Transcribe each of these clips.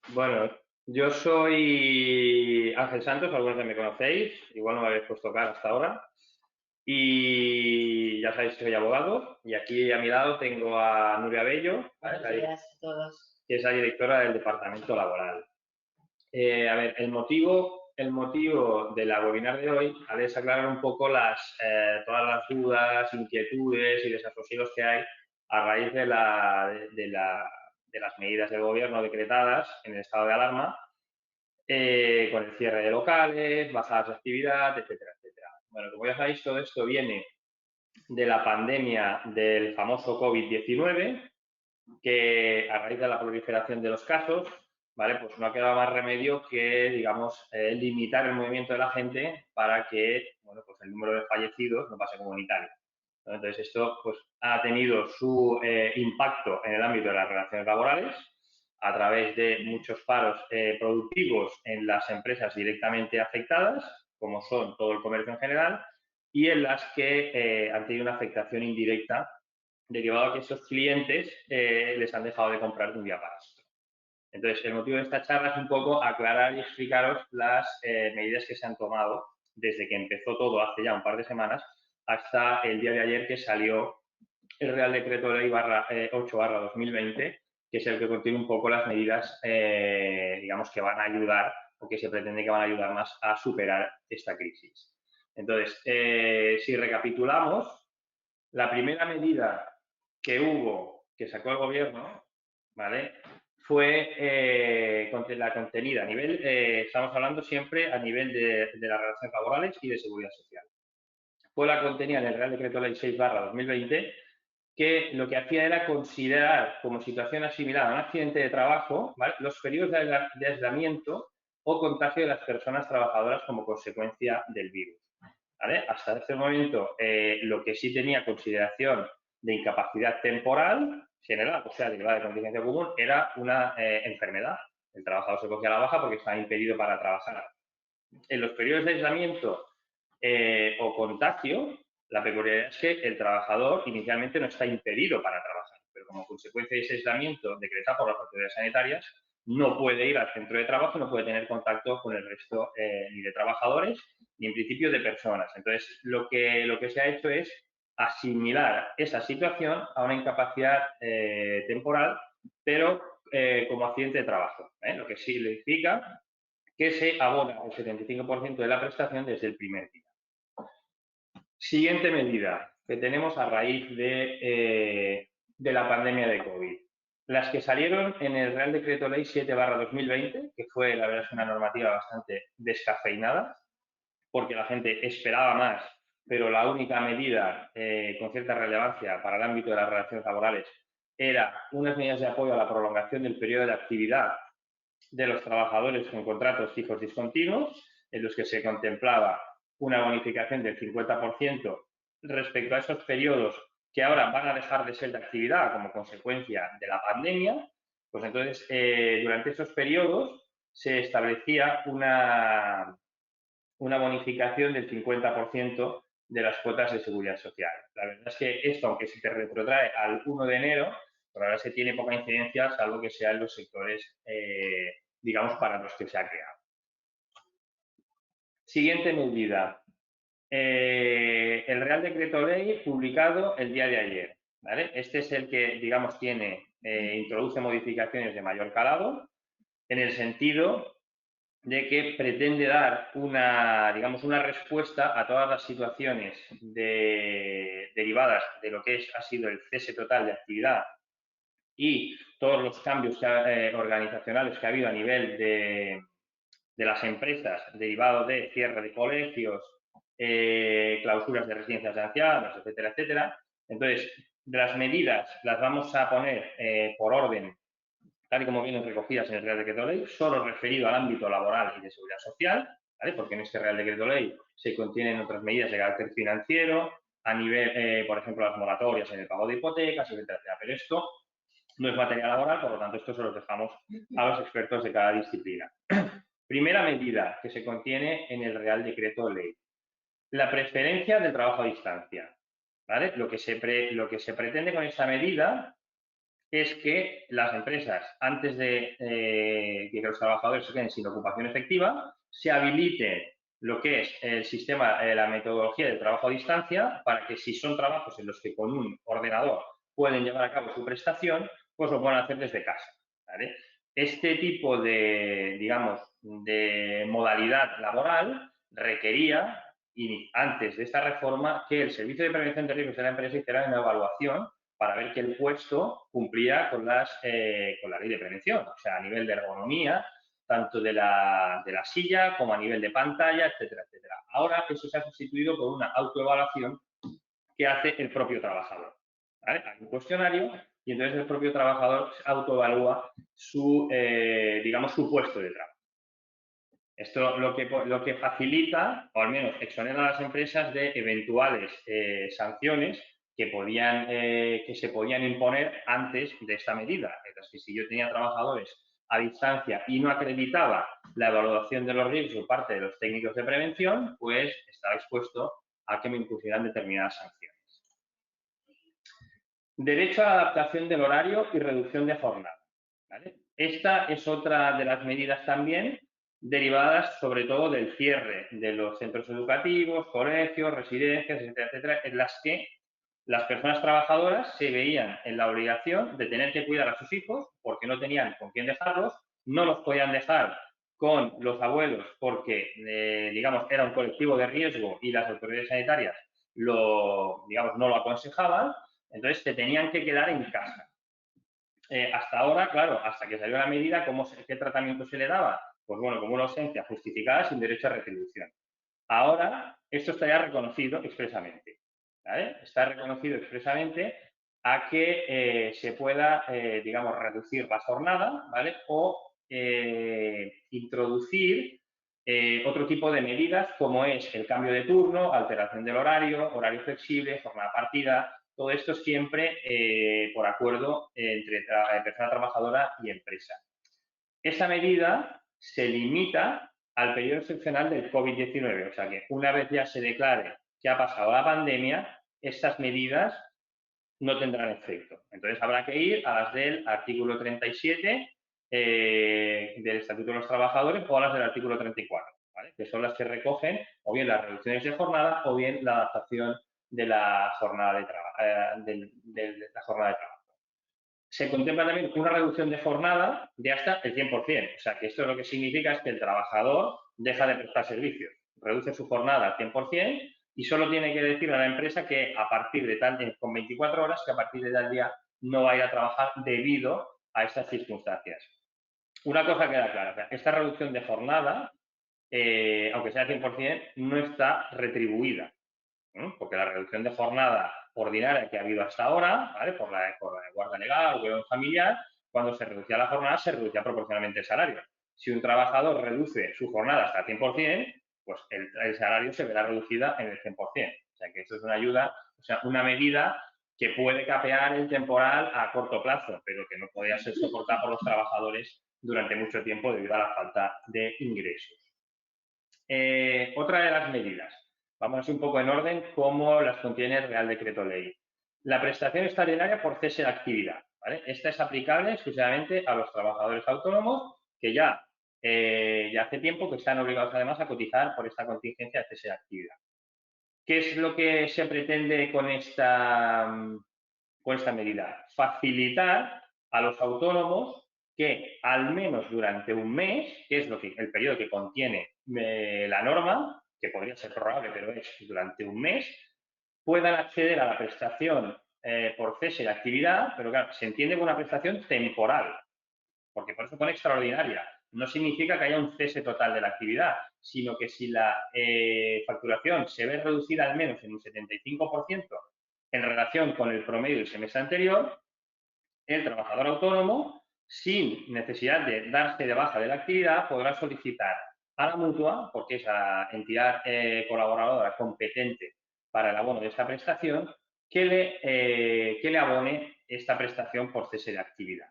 Bueno, yo soy Ángel Santos, algunos de me conocéis, igual no me habéis puesto cara hasta ahora. Y ya sabéis que soy abogado y aquí a mi lado tengo a Nuria Bello, ¿vale? Buenos días a todos. Que es la directora del Departamento Laboral. A ver, el motivo de la webinar de hoy es aclarar un poco todas las dudas, inquietudes y desasosiegos que hay a raíz de las medidas del gobierno decretadas en el estado de alarma, con el cierre de locales, bajadas de actividad, etcétera, etcétera. Bueno, como ya sabéis, todo esto viene de la pandemia del famoso COVID-19, que a raíz de la proliferación de los casos, ¿vale? Pues no ha quedado más remedio que, digamos, limitar el movimiento de la gente para que, bueno, pues el número de fallecidos no pase como en Italia. Entonces, esto pues, ha tenido su impacto en el ámbito de las relaciones laborales a través de muchos paros productivos en las empresas directamente afectadas, como son todo el comercio en general, y en las que han tenido una afectación indirecta derivado a que esos clientes les han dejado de comprar de un día para otro. Entonces, el motivo de esta charla es un poco aclarar y explicaros las medidas que se han tomado desde que empezó todo hace ya un par de semanas hasta el día de ayer que salió el Real Decreto Ley 8/2020, que es el que contiene un poco las medidas, digamos, que van a ayudar o que se pretende que van a ayudar más a superar esta crisis. Entonces, si recapitulamos, la primera medida que sacó el gobierno, ¿vale? Fue la contenida a nivel, estamos hablando siempre a nivel de las relaciones laborales y de seguridad social. Fue la contenida en el Real Decreto Ley 6/2020, que lo que hacía era considerar como situación asimilada a un accidente de trabajo, ¿vale? Los periodos de aislamiento o contagio de las personas trabajadoras como consecuencia del virus. ¿Vale? Hasta ese momento, lo que sí tenía consideración de incapacidad temporal general, o sea, derivada de contingencia común, era una enfermedad. El trabajador se cogía la baja porque estaba impedido para trabajar. En los periodos de aislamiento o contagio, la peculiaridad es que el trabajador inicialmente no está impedido para trabajar, pero como consecuencia de ese aislamiento decretado por las autoridades sanitarias, no puede ir al centro de trabajo, no puede tener contacto con el resto ni de trabajadores ni en principio de personas. Entonces, lo que se ha hecho es asimilar esa situación a una incapacidad temporal, pero como accidente de trabajo, lo que significa que se abona el 75% de la prestación desde el primer día. Siguiente medida que tenemos a raíz de la pandemia de COVID. Las que salieron en el Real Decreto Ley 7/2020, que fue, la verdad, es una normativa bastante descafeinada, porque la gente esperaba más, pero la única medida con cierta relevancia para el ámbito de las relaciones laborales era unas medidas de apoyo a la prolongación del periodo de actividad de los trabajadores con contratos fijos discontinuos, en los que se contemplaba una bonificación del 50% respecto a esos periodos que ahora van a dejar de ser de actividad como consecuencia de la pandemia. Pues entonces, durante esos periodos se establecía una bonificación del 50% de las cuotas de seguridad social. La verdad es que esto, aunque se te retrotrae al 1 de enero, por ahora se tiene poca incidencia, salvo que sea en los sectores, digamos, para los que se ha creado. Siguiente medida. El Real Decreto Ley publicado el día de ayer. ¿Vale? Este es el que, digamos, introduce modificaciones de mayor calado, en el sentido de que pretende dar digamos, una respuesta a todas las situaciones derivadas de lo que ha sido el cese total de actividad y todos los cambios organizacionales que ha habido a nivel de las empresas derivados de cierre de colegios, clausuras de residencias de ancianos, etcétera, etcétera. Entonces, las medidas las vamos a poner por orden tal y como vienen recogidas en el Real Decreto Ley, solo referido al ámbito laboral y de seguridad social, ¿vale? Porque en este Real Decreto Ley se contienen otras medidas de carácter financiero, a nivel, por ejemplo, las moratorias en el pago de hipotecas, etcétera, etcétera. Pero esto no es materia laboral, por lo tanto, esto se lo dejamos a los expertos de cada disciplina. Primera medida que se contiene en el Real Decreto Ley. La preferencia del trabajo a distancia. ¿Vale? Lo que se pretende con esta medida es que las empresas, antes de que los trabajadores se queden sin ocupación efectiva, se habilite lo que es el sistema, la metodología de trabajo a distancia, para que si son trabajos en los que con un ordenador pueden llevar a cabo su prestación, pues lo puedan hacer desde casa, ¿vale? Este tipo de, digamos, de modalidad laboral requería, y antes de esta reforma, que el Servicio de Prevención de Riesgos de la empresa hiciera una evaluación para ver que el puesto cumplía con la ley de prevención, o sea, a nivel de ergonomía, tanto de la silla como a nivel de pantalla, etcétera, etcétera. Ahora eso se ha sustituido por una autoevaluación que hace el propio trabajador, ¿vale? Hay un cuestionario y entonces el propio trabajador autoevalúa su, digamos, su puesto de trabajo. Esto lo que facilita, o al menos exonera a las empresas de eventuales sanciones que se podían imponer antes de esta medida. Entonces, que si yo tenía trabajadores a distancia y no acreditaba la evaluación de los riesgos por parte de los técnicos de prevención, pues estaba expuesto a que me impusieran determinadas sanciones. Derecho a la adaptación del horario y reducción de jornada, ¿vale? Esta es otra de las medidas también derivadas sobre todo del cierre de los centros educativos, colegios, residencias, etcétera, etcétera, en las que las personas trabajadoras se veían en la obligación de tener que cuidar a sus hijos porque no tenían con quién dejarlos, no los podían dejar con los abuelos porque, digamos, era un colectivo de riesgo y las autoridades sanitarias digamos, no lo aconsejaban, entonces se tenían que quedar en casa. Hasta ahora, claro, hasta que salió la medida, ¿qué tratamiento se le daba? Pues bueno, como una ausencia justificada sin derecho a retribución. Ahora, esto está ya reconocido expresamente, ¿vale? Está reconocido expresamente a que se pueda, digamos, reducir la jornada, ¿vale? O introducir otro tipo de medidas como es el cambio de turno, alteración del horario, horario flexible, jornada partida, todo esto siempre por acuerdo entre persona trabajadora y empresa. Esa medida se limita al periodo excepcional del COVID-19, o sea que una vez ya se declare que ha pasado la pandemia, estas medidas no tendrán efecto. Entonces habrá que ir a las del artículo 37 del Estatuto de los Trabajadores o a las del artículo 34, ¿vale? Que son las que recogen o bien las reducciones de jornada o bien la adaptación de la jornada de trabajo. La jornada de trabajo. Se contempla también una reducción de jornada de hasta el 100%. O sea, que esto lo que significa es que el trabajador deja de prestar servicios, reduce su jornada al 100% y solo tiene que decir a la empresa que a partir de tal, con 24 horas, que a partir de tal día no va a ir a trabajar debido a estas circunstancias. Una cosa queda clara, esta reducción de jornada, aunque sea 100%, no está retribuida, porque la reducción de jornada ordinaria que ha habido hasta ahora, ¿vale? por la guardia legal o cuidado familiar, cuando se reducía la jornada, se reducía proporcionalmente el salario. Si un trabajador reduce su jornada hasta el 100%, pues el salario se verá reducida en el 100%. O sea que esto es una ayuda, o sea, una medida que puede capear el temporal a corto plazo, pero que no podía ser soportada por los trabajadores durante mucho tiempo debido a la falta de ingresos. Otra de las medidas, vamos un poco en orden como las contiene el Real Decreto Ley. La prestación extraordinaria por cese de actividad, ¿vale? Esta es aplicable exclusivamente a los trabajadores autónomos que ya hace tiempo que están obligados además a cotizar por esta contingencia de cese de actividad. ¿Qué es lo que se pretende con esta medida? Facilitar a los autónomos que al menos durante un mes, que es el periodo que contiene la norma, que podría ser prorrogable, pero es durante un mes, puedan acceder a la prestación por cese de actividad, pero claro, se entiende como una prestación temporal, porque por eso pone extraordinaria. No significa que haya un cese total de la actividad, sino que si la facturación se ve reducida al menos en un 75% en relación con el promedio del semestre anterior, el trabajador autónomo, sin necesidad de darse de baja de la actividad, podrá solicitar a la mutua, porque es la entidad colaboradora competente para el abono de esta prestación, que le abone esta prestación por cese de actividad.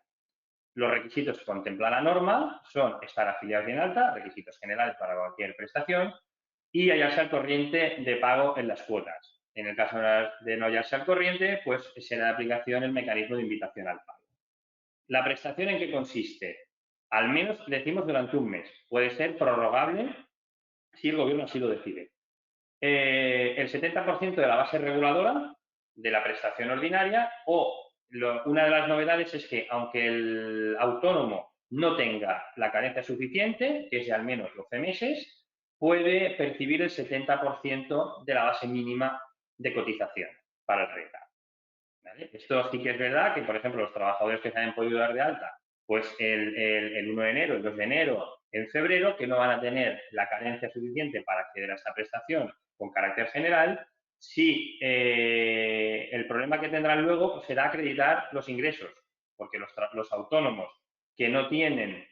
Los requisitos que contempla la norma son estar afiliados y en alta, requisitos generales para cualquier prestación, y hallarse al corriente de pago en las cuotas. En el caso de no hallarse al corriente, pues será de aplicación el mecanismo de invitación al pago. ¿La prestación en qué consiste? Al menos decimos durante un mes. Puede ser prorrogable si el gobierno así lo decide. El 70% de la base reguladora de la prestación ordinaria o una de las novedades es que aunque el autónomo no tenga la carencia suficiente, que es de al menos 12 meses, puede percibir el 70% de la base mínima de cotización para el renta. ¿Vale? Esto sí que es verdad que, por ejemplo, los trabajadores que se hayan podido dar de alta, pues el 1 de enero, el 2 de enero, en febrero, que no van a tener la carencia suficiente para acceder a esta prestación con carácter general, sí, el problema que tendrán luego pues, será acreditar los ingresos, porque los autónomos que no tienen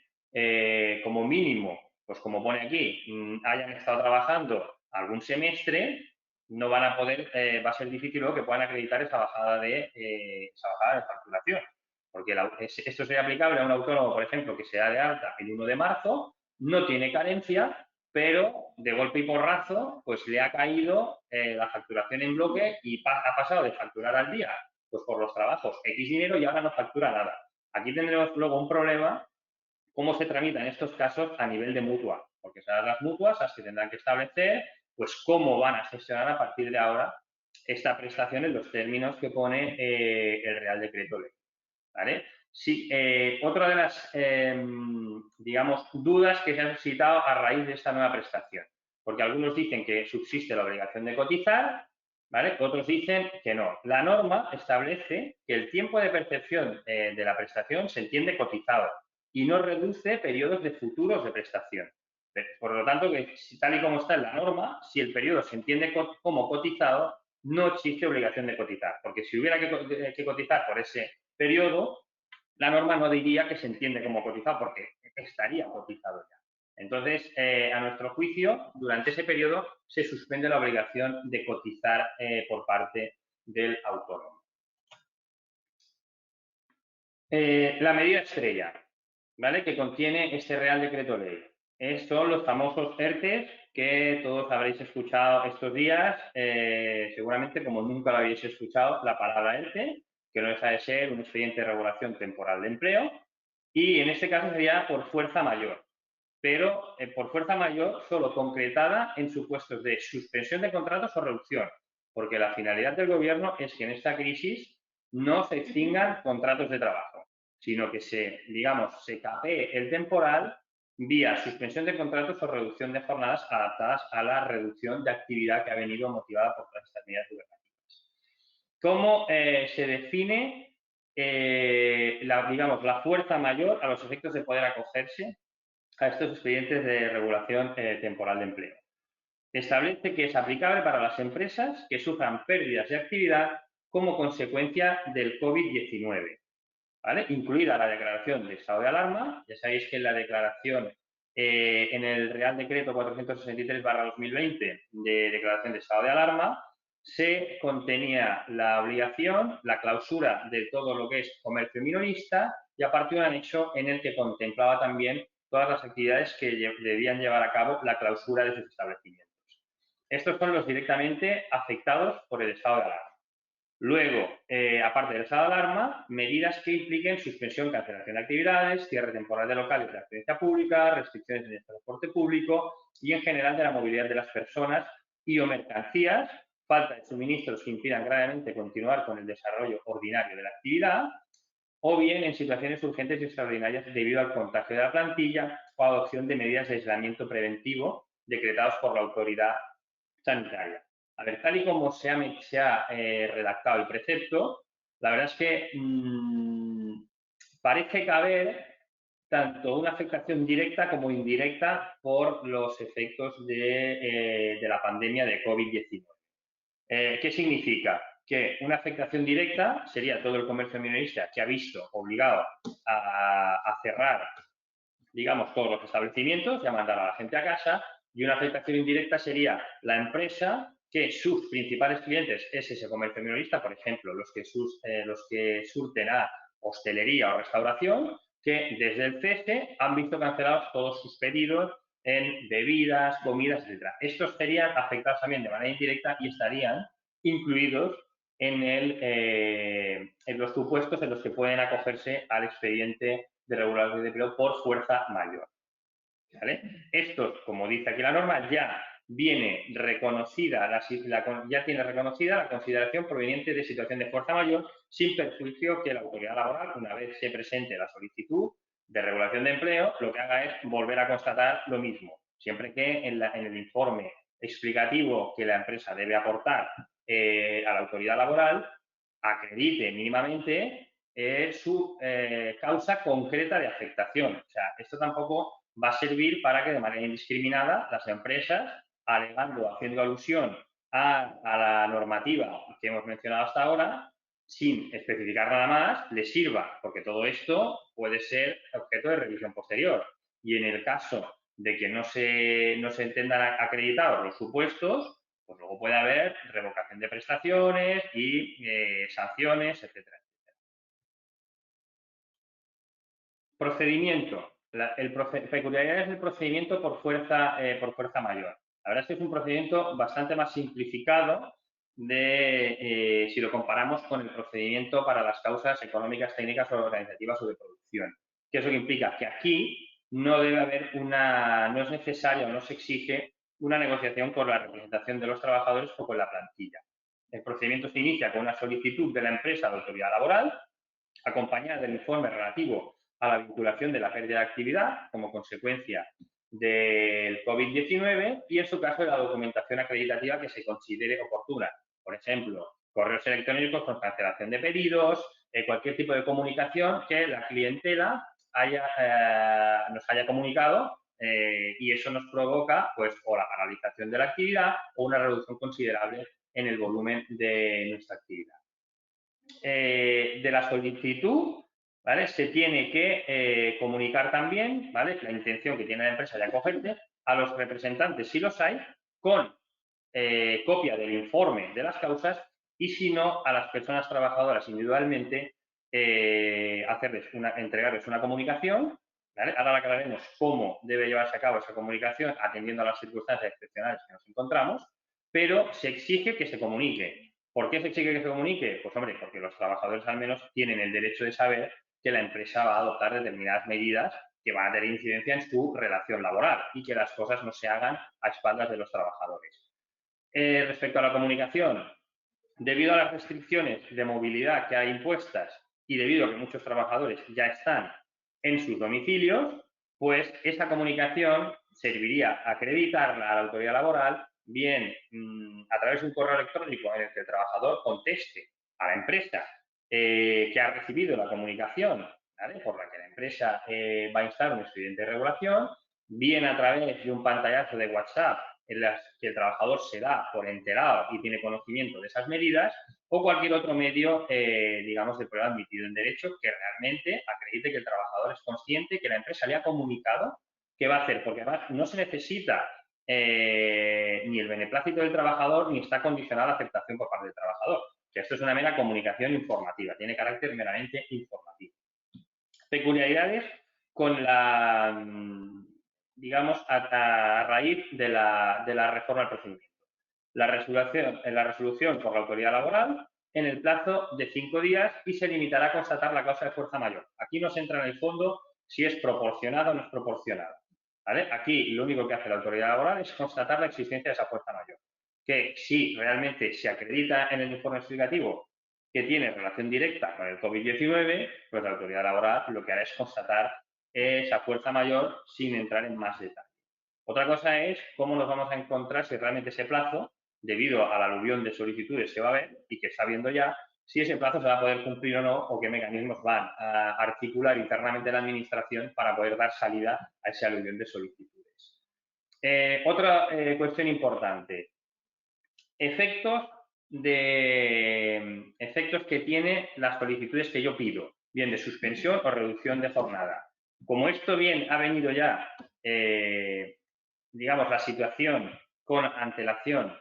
como mínimo, pues como pone aquí, hayan estado trabajando algún semestre, no van a poder, va a ser difícil luego que puedan acreditar esa bajada de facturación. Porque esto sería aplicable a un autónomo, por ejemplo, que se da de alta el 1 de marzo, no tiene carencia, pero de golpe y porrazo, pues le ha caído la facturación en bloque y ha pasado de facturar al día, pues por los trabajos X dinero y ahora no factura nada. Aquí tendremos luego un problema, cómo se tramitan estos casos a nivel de mutua, porque serán las mutuas las que tendrán que establecer pues cómo van a gestionar a partir de ahora esta prestación en los términos que pone el Real Decreto Ley. ¿Vale? Sí, otra de las, digamos, dudas que se han suscitado a raíz de esta nueva prestación, porque algunos dicen que subsiste la obligación de cotizar, ¿vale? Otros dicen que no. La norma establece que el tiempo de percepción de la prestación se entiende cotizado y no reduce periodos de futuros de prestación. Por lo tanto, que tal y como está en la norma, si el periodo se entiende como cotizado, no existe obligación de cotizar, porque si hubiera que cotizar por ese periodo, la norma no diría que se entiende como cotizado, porque estaría cotizado ya. Entonces, a nuestro juicio, durante ese periodo se suspende la obligación de cotizar por parte del autónomo. La medida estrella, ¿vale? Que contiene este Real Decreto Ley. Son los famosos ERTEs que todos habréis escuchado estos días, seguramente como nunca lo habéis escuchado, la palabra ERTE, que no deja de ser un expediente de regulación temporal de empleo, y en este caso sería por fuerza mayor, pero por fuerza mayor solo concretada en supuestos de suspensión de contratos o reducción, porque la finalidad del gobierno es que en esta crisis no se extingan contratos de trabajo, sino que se capee el temporal vía suspensión de contratos o reducción de jornadas adaptadas a la reducción de actividad que ha venido motivada por todas estas medidas gubernamentales. ¿Cómo se define, la fuerza mayor a los efectos de poder acogerse a estos expedientes de regulación temporal de empleo? Establece que es aplicable para las empresas que sufran pérdidas de actividad como consecuencia del COVID-19, ¿vale? Incluida la declaración de estado de alarma. Ya sabéis que en la declaración, en el Real Decreto 463/2020 de declaración de estado de alarma, se contenía la obligación, la clausura de todo lo que es comercio minorista y aparte un anexo en el que contemplaba también todas las actividades que debían llevar a cabo la clausura de sus establecimientos. Estos son los directamente afectados por el estado de alarma. Luego, aparte del estado de alarma, medidas que impliquen suspensión, cancelación de actividades, cierre temporal de locales de actividad pública, restricciones en el transporte público y en general de la movilidad de las personas y o mercancías, falta de suministros que impidan gravemente continuar con el desarrollo ordinario de la actividad, o bien en situaciones urgentes y extraordinarias debido al contagio de la plantilla o adopción de medidas de aislamiento preventivo decretados por la autoridad sanitaria. A ver, tal y como se ha redactado el precepto, la verdad es que parece caber tanto una afectación directa como indirecta por los efectos de la pandemia de COVID-19. ¿Qué significa? Que una afectación directa sería todo el comercio minorista que ha visto obligado a cerrar, digamos, todos los establecimientos y a mandar a la gente a casa, y una afectación indirecta sería la empresa que sus principales clientes es ese comercio minorista, por ejemplo, los que surten a hostelería o restauración, que desde el cese han visto cancelados todos sus pedidos en bebidas, comidas, etc. Estos serían afectados también de manera indirecta y estarían incluidos en los supuestos en los que pueden acogerse al expediente de regulación de empleo por fuerza mayor. ¿Vale? Estos, como dice aquí la norma, ya viene reconocida, ya tiene reconocida la consideración proveniente de situación de fuerza mayor, sin perjuicio que la autoridad laboral, una vez se presente la solicitud de regulación de empleo, lo que haga es volver a constatar lo mismo, siempre que en el informe explicativo que la empresa debe aportar a la autoridad laboral acredite mínimamente su causa concreta de afectación. O sea, esto tampoco va a servir para que de manera indiscriminada las empresas, alegando, haciendo alusión a la normativa que hemos mencionado hasta ahora, sin especificar nada más, les sirva, porque todo esto puede ser objeto de revisión posterior. Y en el caso de que no se entendan acreditados los supuestos, pues luego puede haber revocación de prestaciones y sanciones, etcétera. Procedimiento. Peculiaridades del procedimiento por fuerza mayor. La verdad es que es un procedimiento bastante más simplificado si lo comparamos con el procedimiento para las causas económicas, técnicas o organizativas o de producción. ¿Qué es lo que implica? Que aquí no debe haber no es necesario, no se exige una negociación con la representación de los trabajadores o con la plantilla. El procedimiento se inicia con una solicitud de la empresa a la autoridad laboral, acompañada del informe relativo a la vinculación de la pérdida de actividad como consecuencia del COVID-19 y, en su caso, de la documentación acreditativa que se considere oportuna. Por ejemplo, correos electrónicos con cancelación de pedidos, cualquier tipo de comunicación que la clientela nos haya comunicado y eso nos provoca pues o la paralización de la actividad o una reducción considerable en el volumen de nuestra actividad. De la solicitud, ¿vale? Se tiene que comunicar también, ¿vale? La intención que tiene la empresa de acogerte a los representantes, si los hay, con copia del informe de las causas y, si no, a las personas trabajadoras individualmente, entregarles una comunicación, ¿vale? Ahora aclararemos cómo debe llevarse a cabo esa comunicación atendiendo a las circunstancias excepcionales que nos encontramos, pero se exige que se comunique. ¿Por qué se exige que se comunique? Pues, hombre, porque los trabajadores al menos tienen el derecho de saber que la empresa va a adoptar determinadas medidas que van a tener incidencia en su relación laboral y que las cosas no se hagan a espaldas de los trabajadores. Respecto a la comunicación, debido a las restricciones de movilidad que hay impuestas y debido a que muchos trabajadores ya están en sus domicilios, pues esa comunicación serviría a acreditarla a la autoridad laboral, bien a través de un correo electrónico en el que el trabajador conteste a la empresa que ha recibido la comunicación, ¿vale?, por la que la empresa va a instar un expediente de regulación, bien a través de un pantallazo de WhatsApp en las que el trabajador se da por enterado y tiene conocimiento de esas medidas, o cualquier otro medio, digamos, de prueba admitido en derecho que realmente acredite que el trabajador es consciente que la empresa le ha comunicado qué va a hacer, porque además no se necesita ni el beneplácito del trabajador ni está condicionada la aceptación por parte del trabajador, que esto es una mera comunicación informativa, tiene carácter meramente informativo. Peculiaridades con la, digamos, a raíz de la reforma del procedimiento. La resolución por la autoridad laboral en el plazo de 5 días y se limitará a constatar la causa de fuerza mayor. Aquí no se entra en el fondo si es proporcionada o no es proporcionada, ¿vale? Aquí lo único que hace la autoridad laboral es constatar la existencia de esa fuerza mayor, que si realmente se acredita en el informe explicativo que tiene relación directa con el COVID-19, pues la autoridad laboral lo que hará es constatar esa fuerza mayor sin entrar en más detalle. Otra cosa es cómo nos vamos a encontrar si realmente ese plazo, debido a la aluvión de solicitudes que va a haber y que está habiendo ya, si ese plazo se va a poder cumplir o no, o qué mecanismos van a articular internamente la Administración para poder dar salida a esa aluvión de solicitudes. Otra cuestión importante. Efectos que tiene las solicitudes que yo pido, bien de suspensión o reducción de jornada. Como esto bien ha venido ya, digamos, la situación con antelación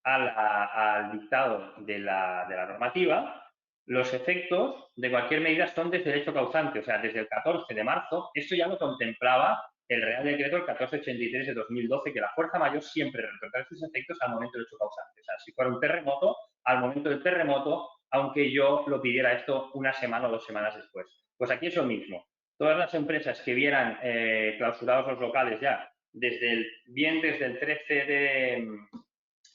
al dictado de la normativa, los efectos de cualquier medida son desde derecho causante, o sea, desde el 14 de marzo, esto ya lo contemplaba el Real Decreto el 1483 de 2012, que la fuerza mayor siempre retrotrae sus efectos al momento del hecho causante. O sea, si fuera un terremoto, al momento del terremoto, aunque yo lo pidiera esto una semana o 2 semanas después. Pues aquí es lo mismo. Todas las empresas que vieran clausurados los locales ya desde el 13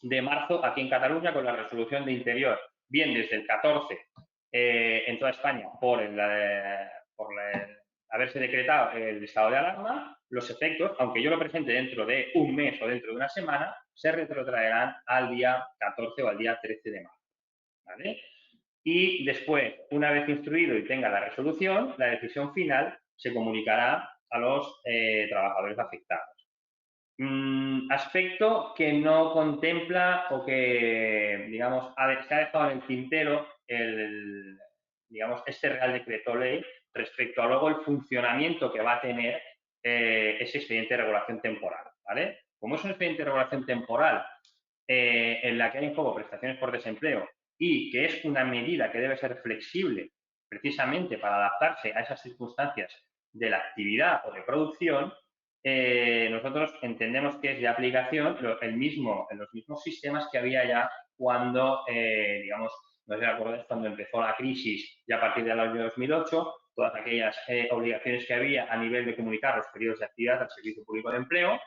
de marzo aquí en Cataluña con la resolución de Interior, bien desde el 14 en toda España por haberse decretado el estado de alarma, los efectos, aunque yo lo presente dentro de un mes o dentro de una semana, se retrotraerán al día 14 o al día 13 de marzo. ¿Vale? Y después, una vez instruido y tenga la resolución, la decisión final se comunicará a los trabajadores afectados. Aspecto que no contempla o que, digamos, se ha dejado en el tintero digamos, este Real Decreto Ley respecto a luego el funcionamiento que va a tener ese expediente de regulación temporal, ¿vale? Como es un expediente de regulación temporal en la que hay en juego prestaciones por desempleo y que es una medida que debe ser flexible precisamente para adaptarse a esas circunstancias de la actividad o de producción, nosotros entendemos que es de aplicación en los mismos sistemas que había ya cuando, digamos, no sé si recordáis, cuando empezó la crisis ya a partir del año 2008, todas aquellas obligaciones que había a nivel de comunicar los periodos de actividad al Servicio Público de Empleo,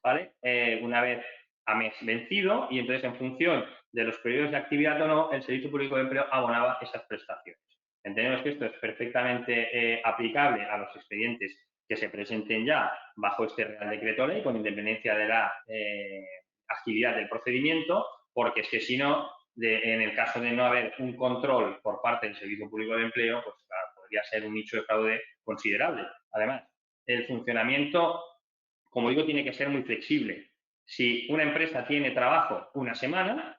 ¿vale? Una vez a mes vencido y entonces en función de los periodos de actividad o no, el Servicio Público de Empleo abonaba esas prestaciones. Entendemos que esto es perfectamente aplicable a los expedientes que se presenten ya bajo este Real Decreto Ley, con independencia de la actividad del procedimiento, porque es que si no, en el caso de no haber un control por parte del Servicio Público de Empleo, pues claro, podría ser un nicho de fraude considerable. Además, el funcionamiento, como digo, tiene que ser muy flexible. Si una empresa tiene trabajo una semana,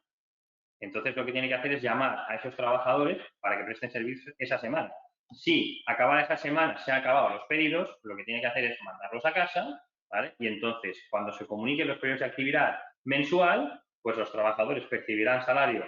entonces lo que tiene que hacer es llamar a esos trabajadores para que presten servicio esa semana. Si acabada esa semana se han acabado los pedidos, lo que tiene que hacer es mandarlos a casa, ¿vale? Y entonces, cuando se comuniquen los periodos de actividad mensual, pues los trabajadores percibirán salario,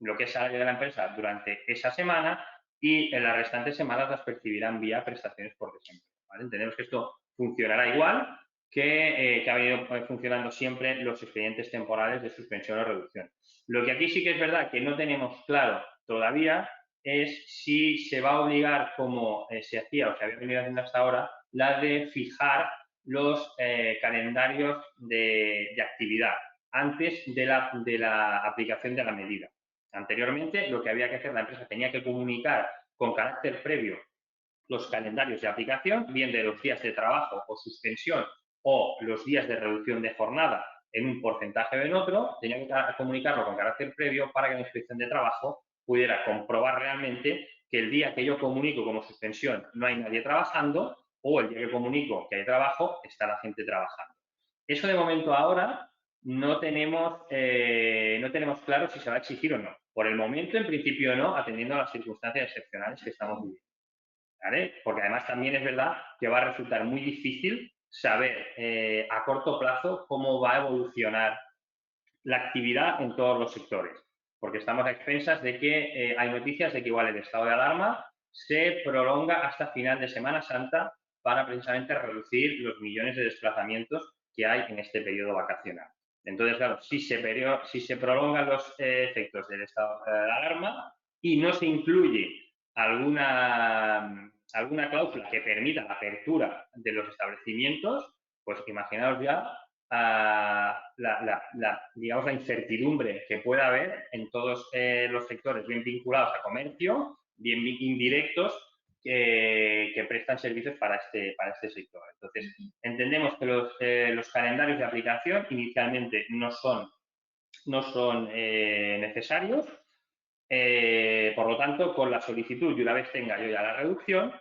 lo que es salario de la empresa durante esa semana y en las restantes semanas las percibirán vía prestaciones por desempleo, ¿vale? Entendemos que esto funcionará igual que ha venido funcionando siempre los expedientes temporales de suspensión o reducción. Lo que aquí sí que es verdad que no tenemos claro todavía es si se va a obligar, como se hacía o se había venido haciendo hasta ahora, la de fijar los calendarios de actividad antes de la aplicación de la medida. Anteriormente, lo que había que hacer, la empresa tenía que comunicar con carácter previo los calendarios de aplicación, bien de los días de trabajo o suspensión o los días de reducción de jornada en un porcentaje o en otro, tenía que comunicarlo con carácter previo para que la Inspección de Trabajo pudiera comprobar realmente que el día que yo comunico como suspensión no hay nadie trabajando o el día que comunico que hay trabajo está la gente trabajando. Eso de momento ahora no tenemos claro si se va a exigir o no. Por el momento, en principio no, atendiendo a las circunstancias excepcionales que estamos viviendo. ¿Vale? Porque además también es verdad que va a resultar muy difícil saber a corto plazo cómo va a evolucionar la actividad en todos los sectores, porque estamos a expensas de que hay noticias de que igual el estado de alarma se prolonga hasta final de Semana Santa para precisamente reducir los millones de desplazamientos que hay en este periodo vacacional. Entonces, claro, si se prolongan los efectos del estado de alarma y no se incluye alguna cláusula que permita la apertura de los establecimientos, pues imaginaos ya digamos, la incertidumbre que pueda haber en todos los sectores bien vinculados a comercio, bien indirectos, que prestan servicios para este sector. Entonces, entendemos que los calendarios de aplicación inicialmente no son necesarios. Por lo tanto, con la solicitud y una vez tenga yo ya la reducción,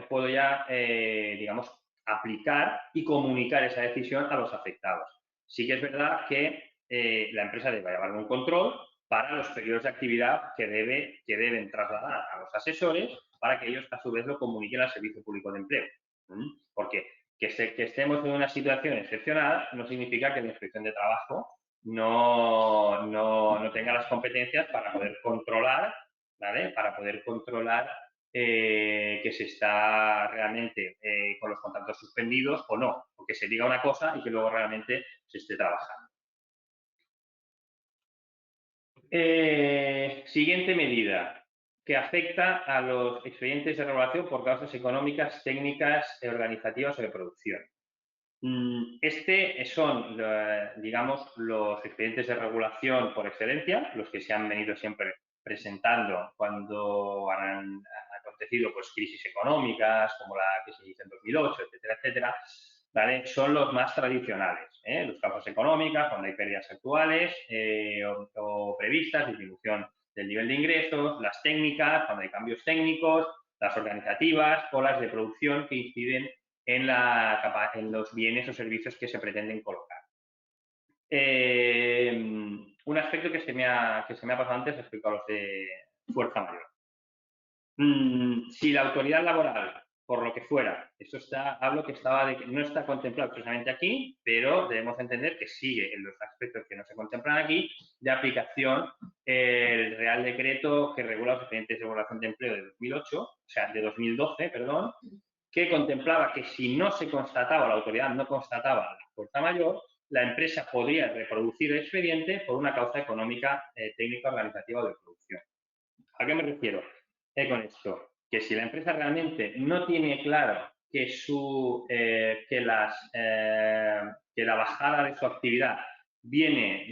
puedo ya, digamos, aplicar y comunicar esa decisión a los afectados. Sí que es verdad que la empresa debe llevar un control para los periodos de actividad que deben trasladar a los asesores para que ellos a su vez lo comuniquen al Servicio Público de Empleo. Porque que estemos en una situación excepcional no significa que la Inspección de Trabajo no tenga las competencias para poder controlar, ¿vale? Para poder controlar que se está realmente con los contratos suspendidos o no, o que se diga una cosa y que luego realmente se esté trabajando. Siguiente medida, que afecta a los expedientes de regulación por causas económicas, técnicas, organizativas o de producción. Son, digamos, los expedientes de regulación por excelencia, los que se han venido siempre presentando cuando han acontecido pues, crisis económicas, como la que se hizo en 2008, etcétera, etcétera, ¿vale? Son los más tradicionales, los causas económicas, cuando hay pérdidas actuales o previstas, disminución del nivel de ingresos, las técnicas, cuando hay cambios técnicos, las organizativas o las de producción que inciden en los bienes o servicios que se pretenden colocar. Un aspecto que se me ha pasado antes respecto a los de fuerza mayor. Si la autoridad laboral, por lo que fuera, eso hablo que no está contemplado precisamente aquí, pero debemos entender que sigue en los aspectos que no se contemplan aquí, de aplicación el Real Decreto que regula los expedientes de regulación de empleo de 2008, o sea, de 2012, perdón, que contemplaba que si no se constataba, la autoridad no constataba la fuerza mayor, la empresa podría reproducir el expediente por una causa económica, técnica, organizativa o de producción. ¿A qué me refiero con esto? Que si la empresa realmente no tiene claro que, que la bajada de su actividad viene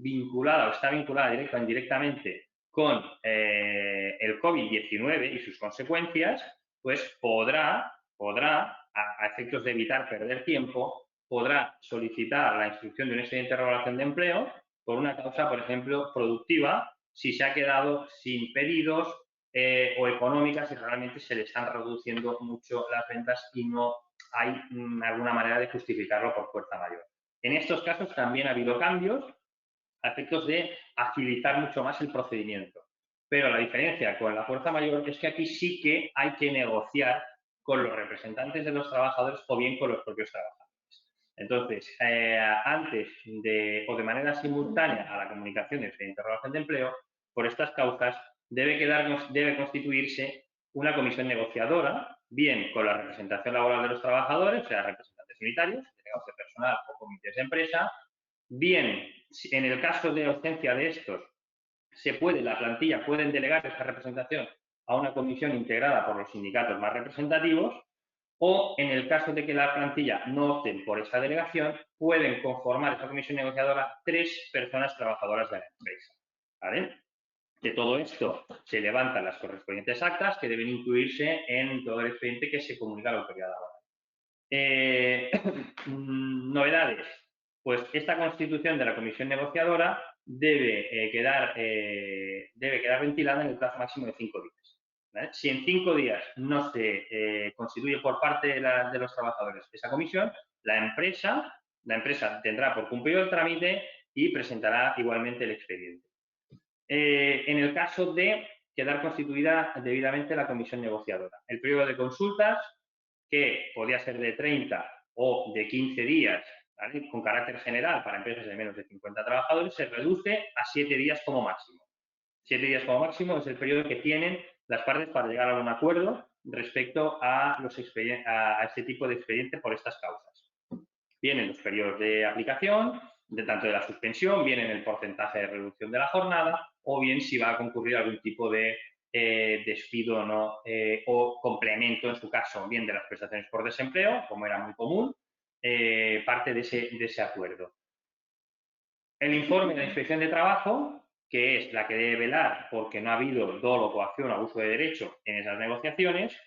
vinculada o está vinculada directa o indirectamente con el COVID-19 y sus consecuencias, pues podrá, a efectos de evitar perder tiempo, podrá solicitar la instrucción de un expediente de regulación de empleo por una causa, por ejemplo, productiva, si se ha quedado sin pedidos o económicas y realmente se le están reduciendo mucho las ventas y no hay alguna manera de justificarlo por fuerza mayor. En estos casos también ha habido cambios a efectos de agilizar mucho más el procedimiento. Pero la diferencia con la fuerza mayor es que aquí sí que hay que negociar con los representantes de los trabajadores o bien con los propios trabajadores. Entonces, antes o de manera simultánea a la comunicación de expediente de regulación de empleo, por estas causas debe constituirse una comisión negociadora, bien con la representación laboral de los trabajadores, o sea, representantes unitarios, delegados de personal o comités de empresa, bien, en el caso de ausencia de estos, la plantilla pueden delegar esta representación a una comisión integrada por los sindicatos más representativos, o en el caso de que la plantilla no opten por esa delegación, pueden conformar esa comisión negociadora 3 personas trabajadoras de la empresa. ¿Vale? De todo esto se levantan las correspondientes actas que deben incluirse en todo el expediente que se comunica a la autoridad laboral. Novedades. Pues esta constitución de la comisión negociadora debe quedar ventilada en el plazo máximo de 5 días. ¿Vale? Si en 5 días no se constituye por parte de los trabajadores esa comisión, la empresa tendrá por cumplido el trámite y presentará igualmente el expediente. En el caso de quedar constituida debidamente la comisión negociadora, el periodo de consultas, que podría ser de 30 o de 15 días, ¿vale? Con carácter general para empresas de menos de 50 trabajadores, se reduce a 7 días como máximo. 7 días como máximo es el periodo que tienen las partes para llegar a un acuerdo respecto a este tipo de expediente por estas causas. Vienen los periodos de aplicación, tanto de la suspensión, bien en el porcentaje de reducción de la jornada, o bien si va a concurrir algún tipo de despido o complemento, en su caso, bien de las prestaciones por desempleo, como era muy común, parte de ese acuerdo. El informe de la Inspección de Trabajo, que es la que debe velar porque no ha habido dolo, coacción o abuso de derecho en esas negociaciones,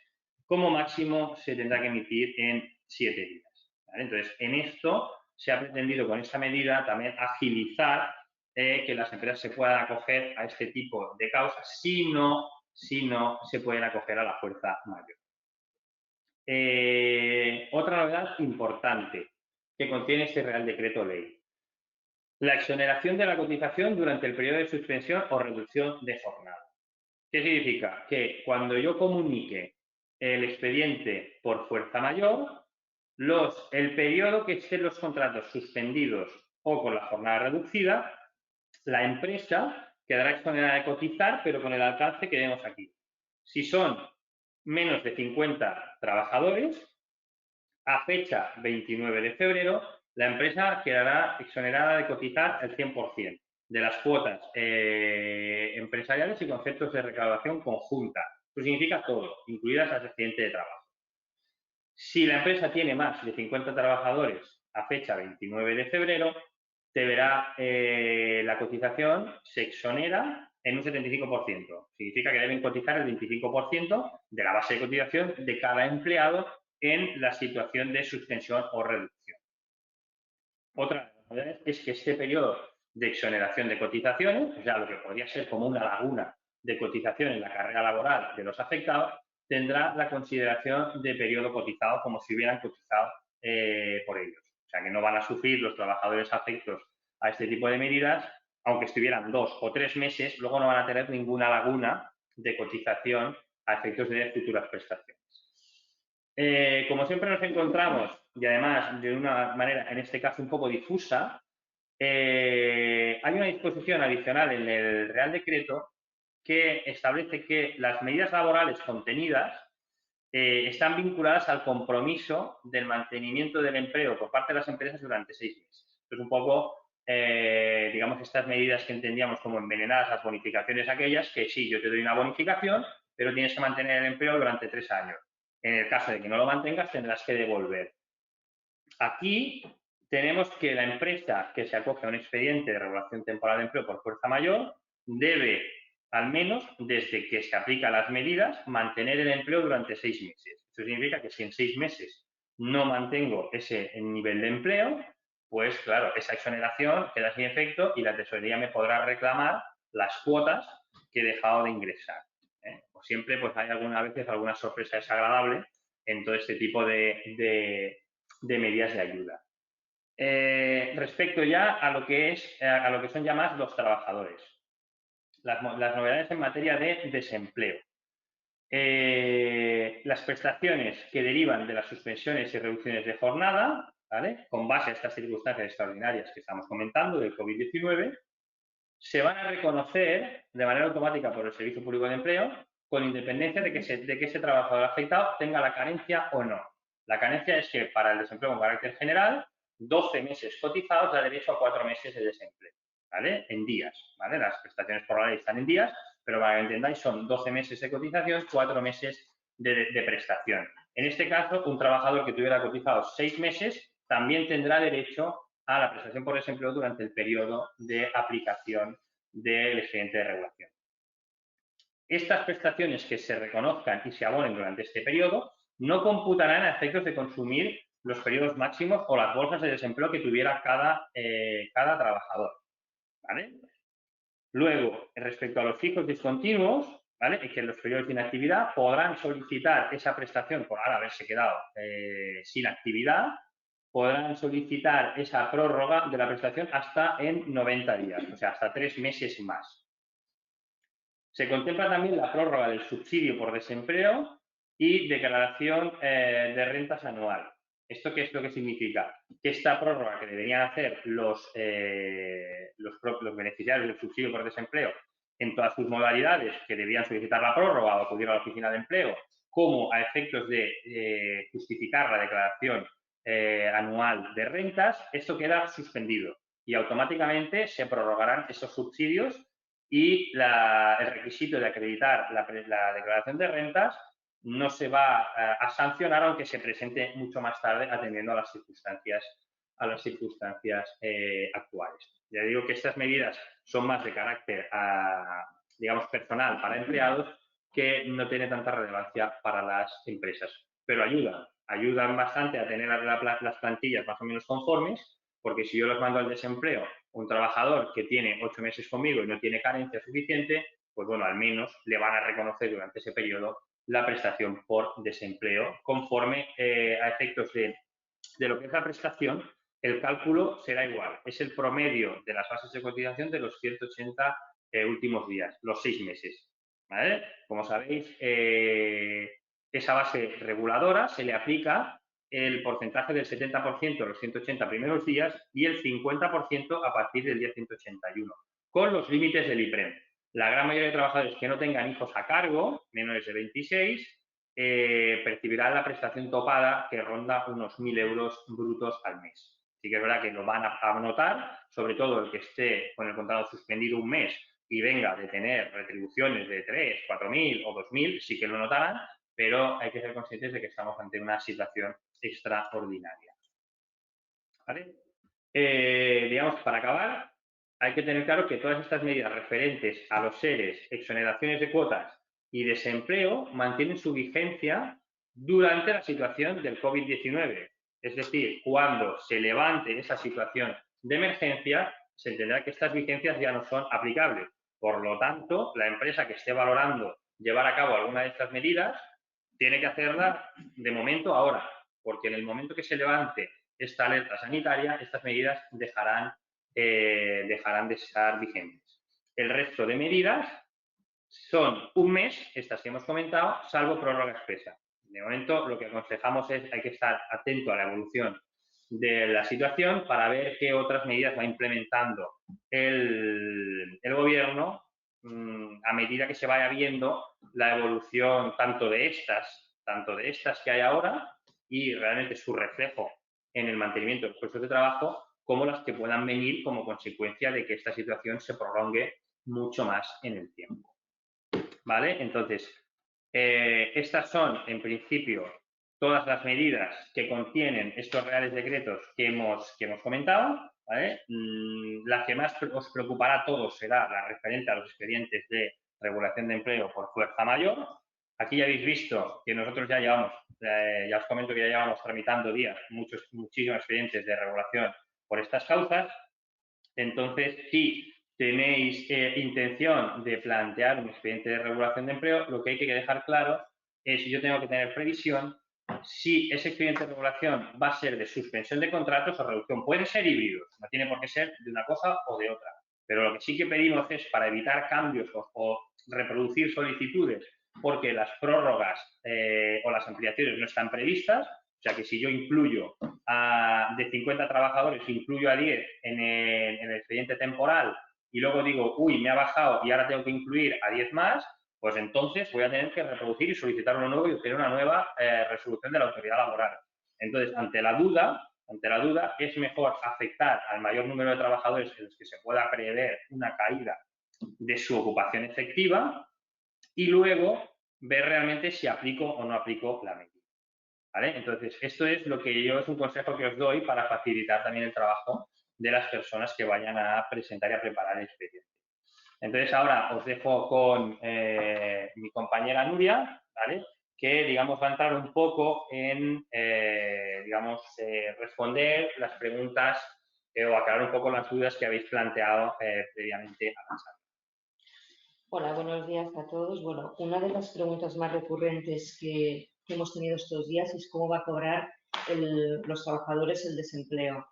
como máximo se tendrá que emitir en 7 días. ¿Vale? Entonces, en esto se ha pretendido con esta medida también agilizar que las empresas se puedan acoger a este tipo de causas si no se pueden acoger a la fuerza mayor. Otra novedad importante que contiene este Real Decreto Ley. La exoneración de la cotización durante el periodo de suspensión o reducción de jornada. ¿Qué significa? Que cuando yo comunique el expediente por fuerza mayor, el periodo que estén los contratos suspendidos o con la jornada reducida, la empresa quedará exonerada de cotizar, pero con el alcance que vemos aquí. Si son menos de 50 trabajadores, a fecha 29 de febrero, la empresa quedará exonerada de cotizar el 100% de las cuotas empresariales y conceptos de recaudación conjunta. Eso significa todo, incluidas las de accidente de trabajo. Si la empresa tiene más de 50 trabajadores a fecha 29 de febrero, deberá la cotización se exonera en un 75%. Significa que deben cotizar el 25% de la base de cotización de cada empleado en la situación de suspensión o reducción. Otra de las novedades es que este periodo de exoneración de cotizaciones, o sea, lo que podría ser como una laguna de cotización en la carrera laboral de los afectados, tendrá la consideración de periodo cotizado como si hubieran cotizado por ellos. O sea, que no van a sufrir los trabajadores afectos a este tipo de medidas, aunque estuvieran 2 o 3 meses, luego no van a tener ninguna laguna de cotización a efectos de futuras prestaciones. Como siempre nos encontramos, y además de una manera, en este caso, un poco difusa, hay una disposición adicional en el Real Decreto que establece que las medidas laborales contenidas están vinculadas al compromiso del mantenimiento del empleo por parte de las empresas durante 6 meses. Esto es un poco, digamos, estas medidas que entendíamos como envenenadas, las bonificaciones aquellas, que sí, yo te doy una bonificación, pero tienes que mantener el empleo durante 3 años. En el caso de que no lo mantengas, tendrás que devolver. Aquí tenemos que la empresa que se acoge a un expediente de regulación temporal de empleo por fuerza mayor debe, al menos desde que se aplican las medidas, mantener el empleo durante 6 meses. Eso significa que si en 6 meses no mantengo ese nivel de empleo, pues claro, esa exoneración queda sin efecto y la tesorería me podrá reclamar las cuotas que he dejado de ingresar. Pues siempre pues hay veces alguna sorpresa desagradable en todo este tipo de medidas de ayuda. Respecto ya a lo que son ya más los trabajadores. Las novedades en materia de desempleo. Las prestaciones que derivan de las suspensiones y reducciones de jornada, ¿vale? Con base a estas circunstancias extraordinarias que estamos comentando del COVID-19, se van a reconocer de manera automática por el Servicio Público de Empleo, con independencia de que ese trabajador afectado tenga la carencia o no. La carencia es que para el desempleo con carácter general, 12 meses cotizados da derecho a 4 meses de desempleo, ¿vale? En días, ¿vale? Las prestaciones por la ley están en días, pero para que entendáis son 12 meses de cotización, 4 meses de prestación. En este caso, un trabajador que tuviera cotizado 6 meses también tendrá derecho a la prestación por desempleo durante el periodo de aplicación del expediente de regulación. Estas prestaciones que se reconozcan y se abonen durante este periodo no computarán a efectos de consumir los periodos máximos o las bolsas de desempleo que tuviera cada trabajador, ¿vale? Luego, respecto a los fijos discontinuos, ¿vale? Y que en los periodos de inactividad podrán solicitar esa prestación por ahora haberse quedado sin actividad, podrán solicitar esa prórroga de la prestación hasta en 90 días, o sea, hasta 3 meses más. Se contempla también la prórroga del subsidio por desempleo y declaración de rentas anual. ¿Esto qué es lo que significa? Que esta prórroga que deberían hacer los beneficiarios del subsidio por desempleo en todas sus modalidades, que debían solicitar la prórroga o acudir a la oficina de empleo, como a efectos de justificar la declaración anual de rentas, esto queda suspendido y automáticamente se prorrogarán esos subsidios y el requisito de acreditar la declaración de rentas no se va a sancionar aunque se presente mucho más tarde atendiendo a las circunstancias actuales. Ya digo que estas medidas son más de carácter, digamos, personal para empleados que no tiene tanta relevancia para las empresas, pero ayudan bastante a tener las plantillas más o menos conformes, porque si yo los mando al desempleo, un trabajador que tiene 8 meses conmigo y no tiene carencia suficiente, pues bueno, al menos le van a reconocer durante ese periodo la prestación por desempleo conforme a efectos de lo que es la prestación. El cálculo será igual, es el promedio de las bases de cotización de los 180 últimos días, los 6 meses, ¿vale? Como sabéis, esa base reguladora se le aplica el porcentaje del 70% los 180 primeros días y el 50% a partir del día 181, con los límites del IPREM. La gran mayoría de trabajadores que no tengan hijos a cargo, menores de 26, percibirán la prestación topada que ronda unos 1.000 euros brutos al mes. Sí que es verdad que lo van a notar, sobre todo el que esté con el contrato suspendido un mes y venga de tener retribuciones de 3, 4.000 o 2.000, sí que lo notarán, pero hay que ser conscientes de que estamos ante una situación extraordinaria. ¿Vale? Digamos, para acabar, hay que tener claro que todas estas medidas referentes a los seres, exoneraciones de cuotas y desempleo mantienen su vigencia durante la situación del COVID-19. Es decir, cuando se levante esa situación de emergencia, se entenderá que estas vigencias ya no son aplicables. Por lo tanto, la empresa que esté valorando llevar a cabo alguna de estas medidas tiene que hacerla de momento ahora, porque en el momento que se levante esta alerta sanitaria, estas medidas dejarán de estar vigentes. El resto de medidas son un mes, estas que hemos comentado, salvo prórroga expresa. De momento, lo que aconsejamos es hay que estar atento a la evolución de la situación para ver qué otras medidas va implementando el gobierno a medida que se vaya viendo la evolución tanto de estas que hay ahora y realmente su reflejo en el mantenimiento de los puestos de trabajo, como las que puedan venir como consecuencia de que esta situación se prolongue mucho más en el tiempo. ¿Vale? Entonces, estas son, en principio, todas las medidas que contienen estos reales decretos que hemos comentado. ¿Vale? La que más os preocupará a todos será la referente a los expedientes de regulación de empleo por fuerza mayor. Aquí ya habéis visto que nosotros ya llevamos, ya os comento que ya llevamos tramitando días muchísimos expedientes de regulación por estas causas. Entonces, si tenéis intención de plantear un expediente de regulación de empleo, lo que hay que dejar claro es si yo tengo que tener previsión si ese expediente de regulación va a ser de suspensión de contratos o reducción. Pueden ser híbridos, no tiene por qué ser de una cosa o de otra. Pero lo que sí que pedimos es para evitar cambios o reproducir solicitudes porque las prórrogas o las ampliaciones no están previstas. O sea que si yo incluyo de 50 trabajadores, incluyo a 10 en el expediente temporal y luego digo, uy, me ha bajado y ahora tengo que incluir a 10 más, pues entonces voy a tener que reproducir y solicitar uno nuevo y obtener una nueva resolución de la autoridad laboral. Entonces, ante la duda, es mejor afectar al mayor número de trabajadores en los que se pueda prever una caída de su ocupación efectiva y luego ver realmente si aplico o no aplico la medida. ¿Vale? Entonces, esto es lo que yo es un consejo que os doy para facilitar también el trabajo de las personas que vayan a presentar y a preparar el expediente. Entonces, ahora os dejo con mi compañera Nuria, ¿vale? Que, digamos, va a entrar un poco en, responder las preguntas o aclarar un poco las dudas que habéis planteado previamente a la charla. Hola, buenos días a todos. Bueno, una de las preguntas más recurrentes que hemos tenido estos días es cómo va a cobrar los trabajadores el desempleo.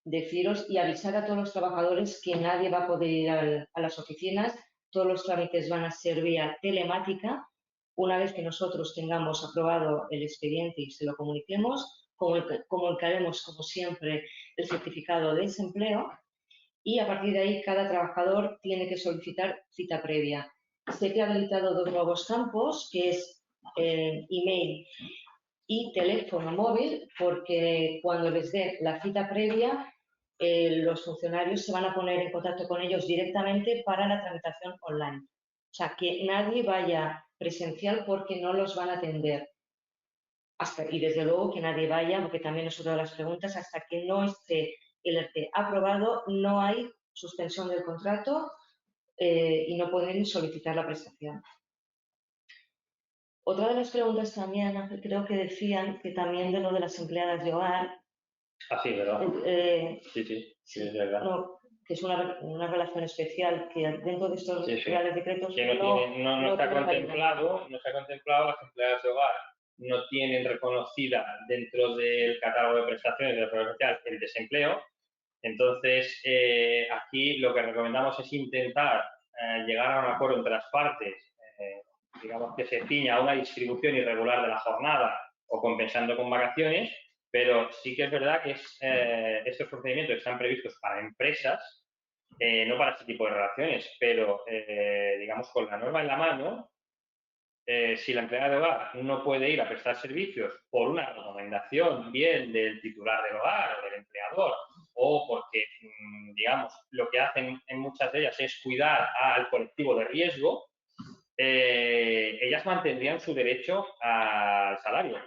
Deciros y avisar a todos los trabajadores que nadie va a poder ir a las oficinas, todos los trámites van a ser vía telemática. Una vez que nosotros tengamos aprobado el expediente y se lo comuniquemos, comunicaremos, como siempre, el certificado de desempleo. Y a partir de ahí cada trabajador tiene que solicitar cita previa. Sé que ha habilitado dos nuevos campos, que es email y teléfono móvil, porque cuando les dé la cita previa, los funcionarios se van a poner en contacto con ellos directamente para la tramitación online. O sea, que nadie vaya presencial porque no los van a atender. Y desde luego que nadie vaya, porque también es otra de las preguntas, hasta que no esté el ERTE aprobado, no hay suspensión del contrato y no pueden solicitar la prestación. Otra de las preguntas también, Ángel, creo que decían que también de lo de las empleadas de hogar. Ah, sí, ¿verdad? Sí, es verdad. No, que es una relación especial que dentro de estos reales decretos que no está contemplado, las empleadas de hogar no tienen reconocida dentro del catálogo de prestaciones de la Seguridad Social el desempleo. Entonces, aquí lo que recomendamos es intentar llegar a un acuerdo entre las partes, digamos que se ciña a una distribución irregular de la jornada o compensando con vacaciones, pero sí que es verdad que estos procedimientos están previstos para empresas, no para este tipo de relaciones, pero digamos con la norma en la mano, si la empleada de hogar no puede ir a prestar servicios por una recomendación bien del titular del hogar o del empleador, o porque, digamos, lo que hacen en muchas de ellas es cuidar al colectivo de riesgo, ellas mantendrían su derecho al salario,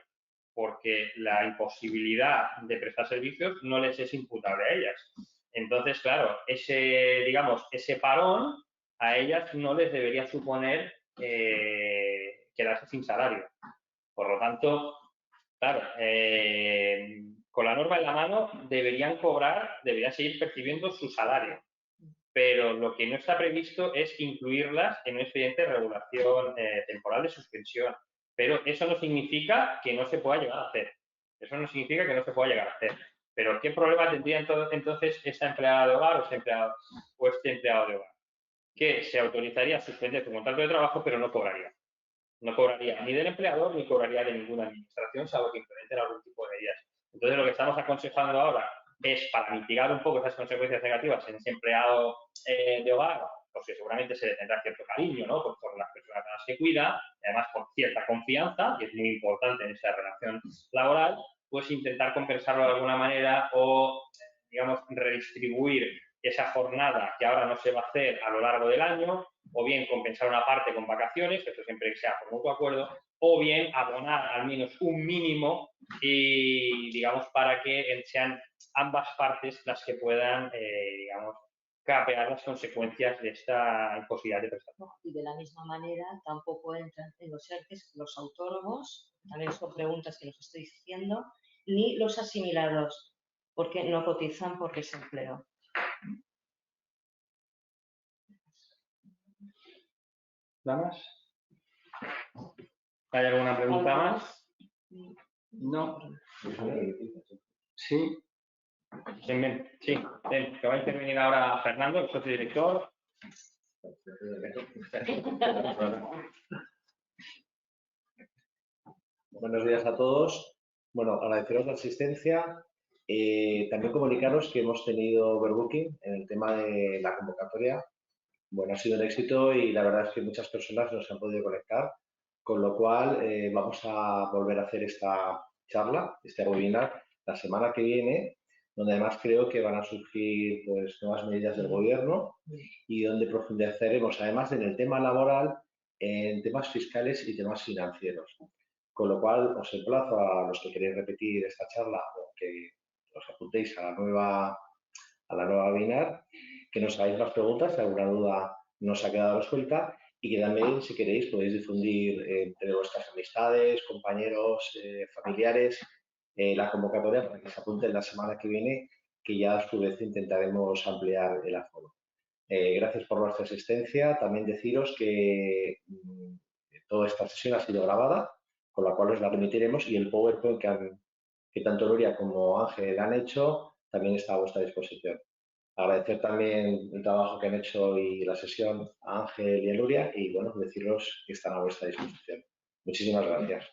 porque la imposibilidad de prestar servicios no les es imputable a ellas. Entonces, claro, digamos, ese parón a ellas no les debería suponer quedarse sin salario. Por lo tanto, claro, con la norma en la mano deberían seguir percibiendo su salario. Pero lo que no está previsto es incluirlas en un expediente de regulación temporal de suspensión. Pero eso no significa que no se pueda llegar a hacer. Eso no significa que no se pueda llegar a hacer. Pero ¿qué problema tendría entonces esta empleada de hogar o este empleado de hogar? Que se autorizaría a suspender su contrato de trabajo, pero no cobraría. No cobraría ni del empleador ni cobraría de ninguna administración, salvo que implementen algún tipo de medidas. Entonces, lo que estamos aconsejando ahora es, para mitigar un poco esas consecuencias negativas en ese empleado de hogar, porque seguramente se le tendrá cierto cariño, ¿no? Por las personas a las que cuida, además por cierta confianza, que es muy importante en esa relación laboral, pues intentar compensarlo de alguna manera o, digamos, redistribuir esa jornada que ahora no se va a hacer a lo largo del año, o bien compensar una parte con vacaciones, esto siempre que sea por mutuo acuerdo, o bien abonar al menos un mínimo y, digamos, para que sean ambas partes las que puedan, digamos, capear las consecuencias de esta imposibilidad de prestación. Y de la misma manera tampoco entran en los ERTEs los autónomos, también son preguntas que nos estoy diciendo, ni los asimilados, porque no cotizan por desempleo. ¿Nada más? ¿Hay alguna pregunta más? No. Sí. Sí, que va a intervenir ahora Fernando, el socio director. Buenos días a todos. Bueno, agradeceros la asistencia. También comunicaros que hemos tenido overbooking en el tema de la convocatoria. Bueno, ha sido un éxito y la verdad es que muchas personas nos han podido conectar, con lo cual vamos a volver a hacer esta charla, este webinar, la semana que viene, donde además creo que van a surgir pues, nuevas medidas del gobierno y donde profundizaremos además en el tema laboral, en temas fiscales y temas financieros. Con lo cual os emplazo a los que queréis repetir esta charla o que os apuntéis a la nueva webinar, que nos hagáis más preguntas, si alguna duda nos ha quedado resuelta y que también, si queréis, podéis difundir entre vuestras amistades, compañeros, familiares, la convocatoria para que se apunten la semana que viene, que ya a su vez intentaremos ampliar el aforo. Gracias por vuestra asistencia. También deciros que toda esta sesión ha sido grabada, con la cual os la remitiremos y el PowerPoint que tanto Nuria como Ángel han hecho también está a vuestra disposición. Agradecer también el trabajo que han hecho y la sesión a Ángel y a Nuria y, bueno, deciros que están a vuestra disposición. Muchísimas gracias.